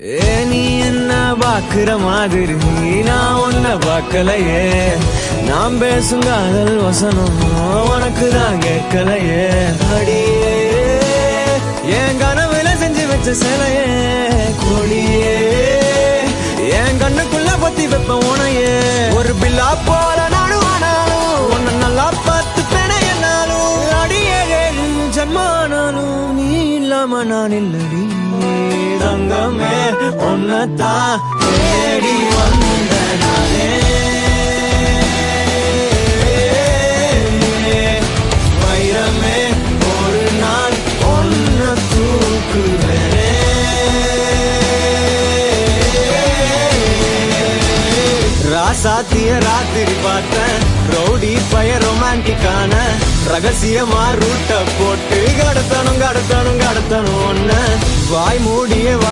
நீ என்ன பாக்குற மாதிரி நான் உன்ன பார்க்கலையே. நான் பேசும் காதல் வசனம் உனக்கு தான் கேட்கலையே. அடியே என் கனவுல செஞ்சு வச்ச சிலையே கொடியே, என் கண்ணுக்குள்ள பத்தி வைப்ப உனையே. ஒரு பில்லா போல நானும் ஆனாலும் உன்னை நல்லா பார்த்து பெண என்னாலும் அடியே ஜன்மானாலும் நீ இல்லாம நான் இல்லடி. தங்கமே உன்னதான் தேடி வந்த நானே, வைரமே ஒரு நாள் ஒன்ன தூக்குவேனே. ராசாத்திய ராத்திரி பார்த்தேன், ரவுடி பய ரொமான்டிக்கான ரகசியமா ரூட்ட போட்டு கடத்தணும் கடத்தணும் கடத்தணும் ஒன்ன வாய் மூடிய